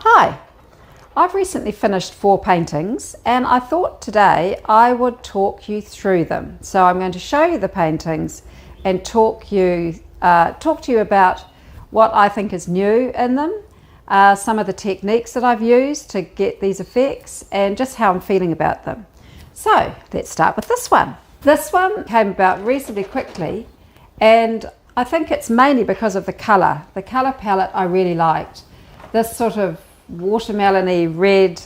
Hi, I've recently finished 4 paintings and I thought today I would talk you through them. So I'm going to show you the paintings and talk to you about what I think is new in them, some of the techniques that I've used to get these effects, and just how I'm feeling about them. So let's start with this one. This one came about reasonably quickly, and I think it's mainly because of the colour. The colour palette I really liked. This sort of watermelony red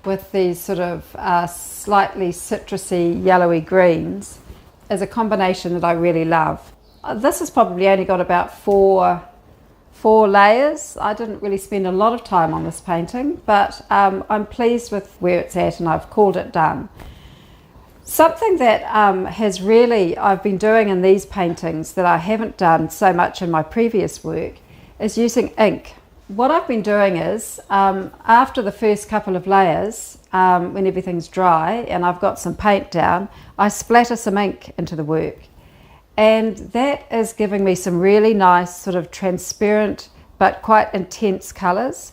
with these sort of slightly citrusy yellowy greens is a combination that I really love. This has probably only got about four layers. I didn't really spend a lot of time on this painting, but I'm pleased with where it's at and I've called it done. Something that I've been doing in these paintings that I haven't done so much in my previous work is using ink. What I've been doing is, after the first couple of layers, when everything's dry and I've got some paint down, I splatter some ink into the work. And that is giving me some really nice sort of transparent but quite intense colours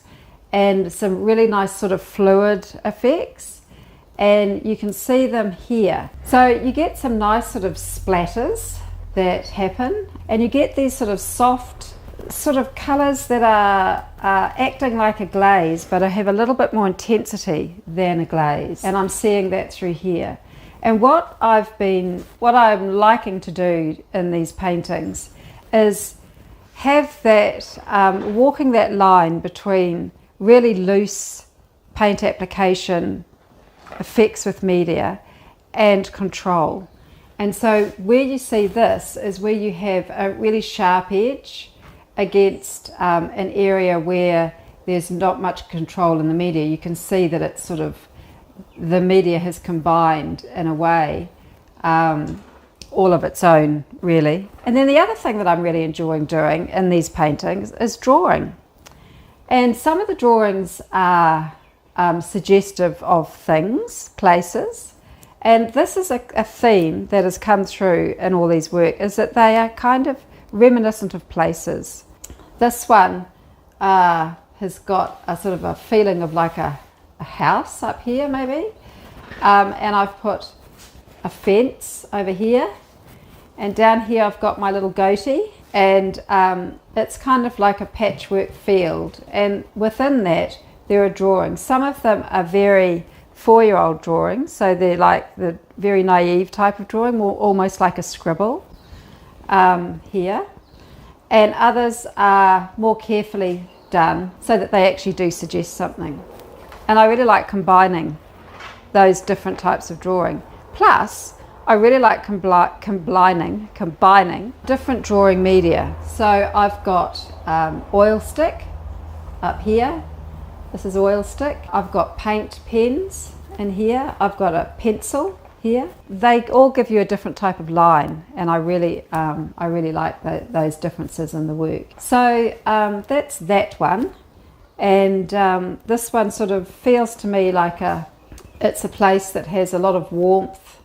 and some really nice sort of fluid effects. And you can see them here. So you get some nice sort of splatters that happen, and you get these sort of soft sort of colours that are acting like a glaze, but I have a little bit more intensity than a glaze, and I'm seeing that through here. And what I'm liking to do in these paintings is have that walking that line between really loose paint application effects with media and control. And so where you see this is where you have a really sharp edge against an area where there's not much control in the media. You can see that it's sort of, the media has combined in a way all of its own, really. And then the other thing that I'm really enjoying doing in these paintings is drawing. And some of the drawings are suggestive of things, places, and this is a theme that has come through in all these work, is that they are kind of reminiscent of places. This one has got a sort of a feeling of like a house up here maybe, and I've put a fence over here, and down here I've got my little goatee, and it's kind of like a patchwork field, and within that there are drawings. Some of them are very 4-year-old drawings, so they're like the very naive type of drawing, almost like a scribble here. And others are more carefully done so that they actually do suggest something. And I really like combining those different types of drawing. Plus, I really like combining different drawing media. So I've got oil stick up here. This is oil stick. I've got paint pens in here. I've got a pencil here. They all give you a different type of line, and I really like those differences in the work. So that's that one, and this one sort of feels to me like it's a place that has a lot of warmth.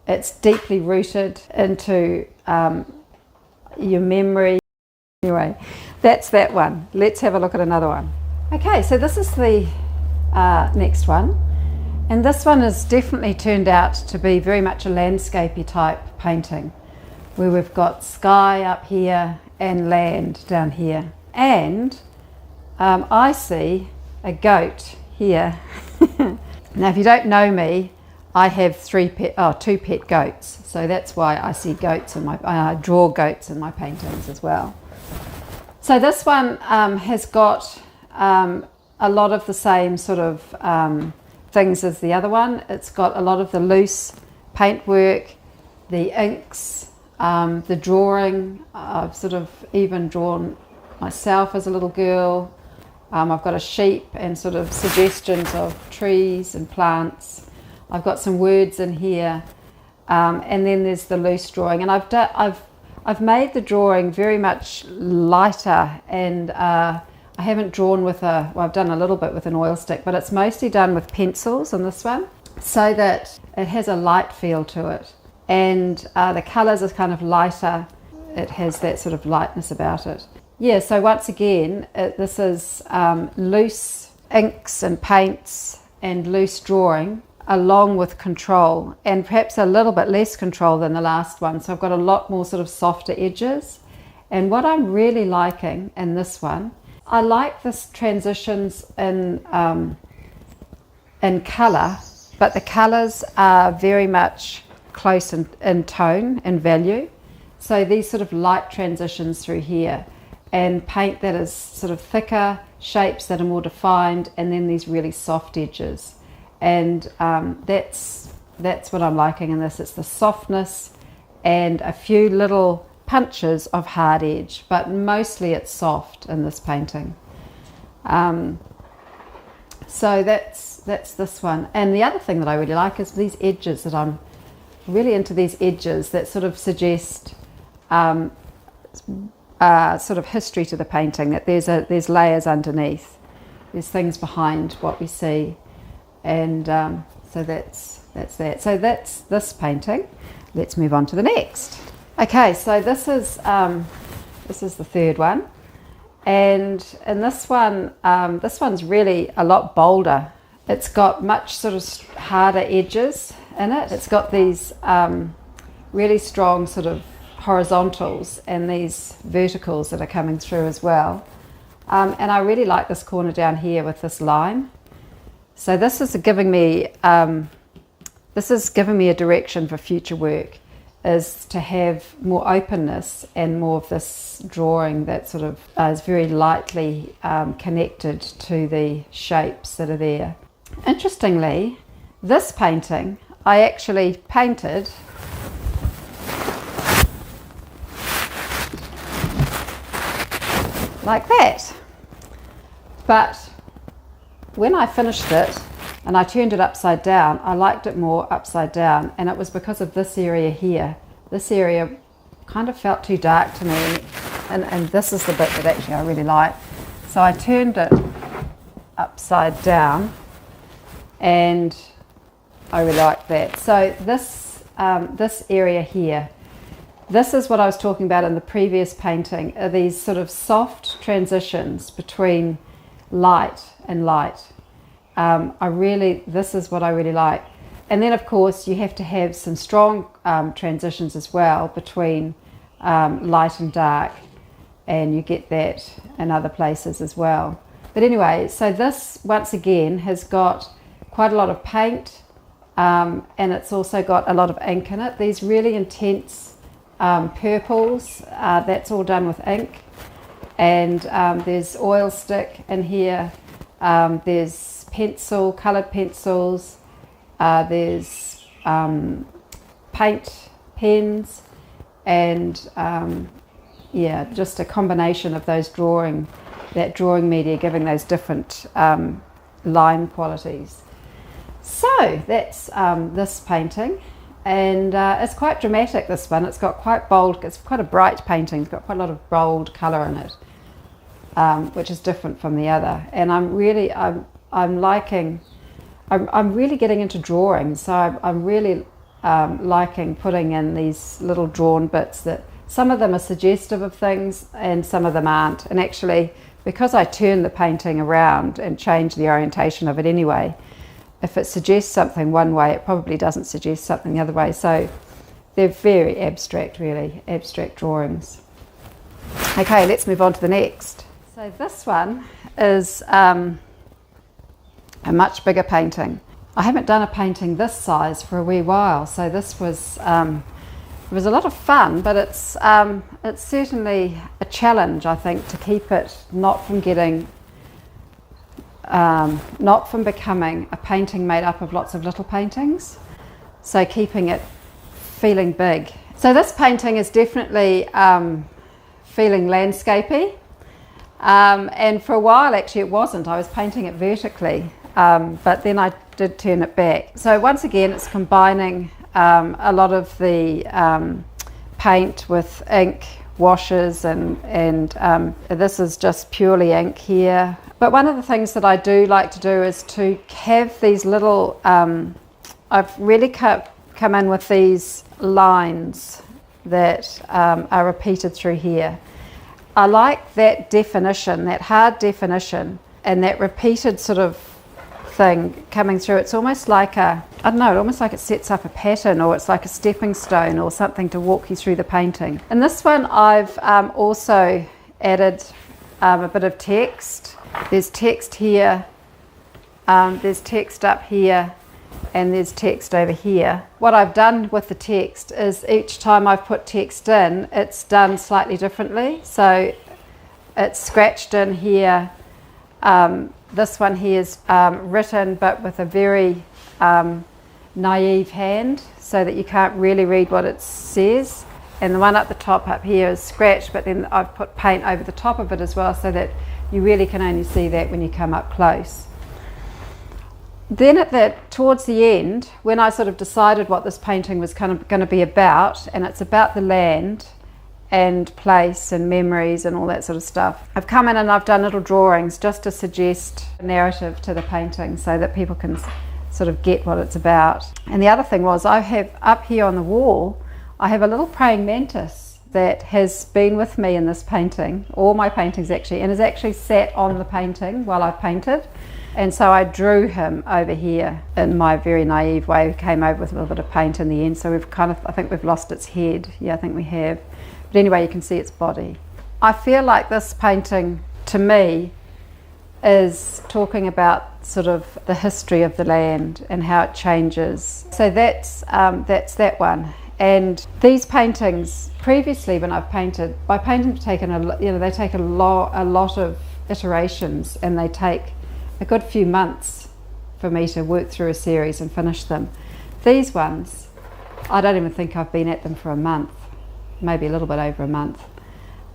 It's deeply rooted into your memory. Anyway, that's that one. Let's have a look at another one. Okay, so this is the next one, and this one has definitely turned out to be very much a landscapey type painting, where we've got sky up here and land down here, and I see a goat here. Now if you don't know me, I have 2 pet goats, so that's why I see goats in I draw goats in my paintings as well. So this one has got a lot of the same sort of things as the other one. It's got a lot of the loose paintwork, the inks, the drawing. I've sort of even drawn myself as a little girl. I've got a sheep and sort of suggestions of trees and plants. I've got some words in here, and then there's the loose drawing. And I've made the drawing very much lighter, and I haven't drawn with I've done a little bit with an oil stick, but it's mostly done with pencils on this one, so that it has a light feel to it. And the colours are kind of lighter. It has that sort of lightness about it. Yeah, so once again, this is loose inks and paints and loose drawing, along with control, and perhaps a little bit less control than the last one. So I've got a lot more sort of softer edges. And what I'm really liking in this one, I like this transitions in colour, but the colours are very much close in tone and value. So these sort of light transitions through here, and paint that is sort of thicker, shapes that are more defined, and then these really soft edges. And that's what I'm liking in this. It's the softness and a few little punches of hard edge, but mostly it's soft in this painting. So that's this one. And the other thing that I really like is these edges, that I'm really into these edges that sort of suggest sort of history to the painting, that there's layers underneath, there's things behind what we see. And so that's that. So that's this painting. Let's move on to the next. Okay, so this is the third one, and in this one's really a lot bolder. It's got much sort of harder edges in it. It's got these really strong sort of horizontals and these verticals that are coming through as well. And I really like this corner down here with this line. So this is giving me a direction for future work, is to have more openness and more of this drawing that sort of is very lightly connected to the shapes that are there. Interestingly, this painting I actually painted like that, but when I finished it and I turned it upside down, I liked it more upside down, and it was because of this area here. This area kind of felt too dark to me, and this is the bit that actually I really like. So I turned it upside down, and I really like that. So this area here, this is what I was talking about in the previous painting, are these sort of soft transitions between light and light. This is what I really like. And then of course you have to have some strong transitions as well between light and dark, and you get that in other places as well. But anyway, so this once again has got quite a lot of paint, and it's also got a lot of ink in it. These really intense purples, that's all done with ink. And there's oil stick in here, there's coloured pencils, there's paint pens, and just a combination of those drawing media giving those different line qualities. So that's this painting, and it's quite dramatic, this one. It's got quite bold, it's quite a bright painting, it's got quite a lot of bold colour in it, which is different from the other. And I'm really getting into drawing, so I'm really liking putting in these little drawn bits that some of them are suggestive of things and some of them aren't. And actually, because I turn the painting around and change the orientation of it anyway, if it suggests something one way, it probably doesn't suggest something the other way. So they're very abstract, really, abstract drawings. Okay, let's move on to the next. So this one is a much bigger painting. I haven't done a painting this size for a wee while, so this was it was a lot of fun, but it's certainly a challenge, I think, to keep it not from becoming a painting made up of lots of little paintings. So keeping it feeling big. So this painting is definitely feeling landscapey, and for a while actually it wasn't. I was painting it vertically, but then I did turn it back. So once again, it's combining a lot of the paint with ink, washes, and this is just purely ink here. But one of the things that I do like to do is to have these little, I've really come in with these lines that are repeated through here. I like that definition, that hard definition. and that repeated sort of thing coming through, it's almost like I don't know, almost like it sets up a pattern, or it's like a stepping stone or something to walk you through the painting. In this one I've also added a bit of text. There's text here, there's text up here, and there's text over here. What I've done with the text is each time I've put text in, it's done slightly differently. So it's scratched in here. This one here is written but with a very naive hand, so that you can't really read what it says. And the one at the top up here is scratched, but then I've put paint over the top of it as well, so that you really can only see that when you come up close. Then towards the end, when I sort of decided what this painting was kind of going to be about, and it's about the land and place and memories and all that sort of stuff, I've come in and I've done little drawings just to suggest a narrative to the painting, so that people can sort of get what it's about. And the other thing was, I have up here on the wall, I have a little praying mantis that has been with me in this painting, all my paintings actually, and has actually sat on the painting while I've painted. And so I drew him over here in my very naive way. We came over with a little bit of paint in the end, so we've kind of, I think we've lost its head. Yeah, I think we have. But anyway, you can see its body. I feel like this painting, to me, is talking about sort of the history of the land and how it changes. So that's that one. And these paintings, previously when I've painted, my paintings have taken they take a lot of iterations, and they take a good few months for me to work through a series and finish them. These ones, I don't even think I've been at them for a month, maybe a little bit over a month.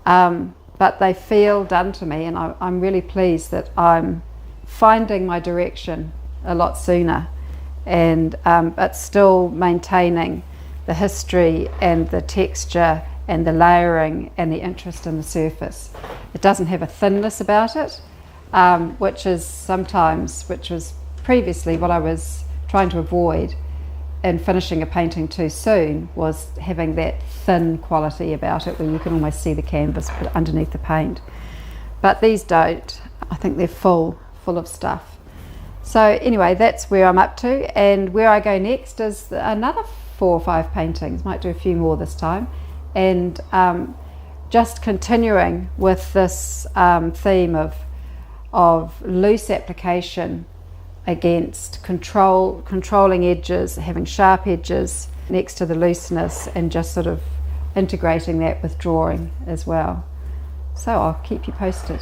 But they feel done to me, and I'm really pleased that I'm finding my direction a lot sooner, and but still maintaining the history and the texture and the layering and the interest in the surface. It doesn't have a thinness about it, which was previously what I was trying to avoid in finishing a painting too soon, was having that thin quality about it where you can almost see the canvas underneath the paint. But these don't. I think they're full of stuff. So anyway, that's where I'm up to, and where I go next is another 4 or 5 paintings, might do a few more this time, and just continuing with this theme of loose application against controlling edges, having sharp edges next to the looseness, and just sort of integrating that with drawing as well. So I'll keep you posted.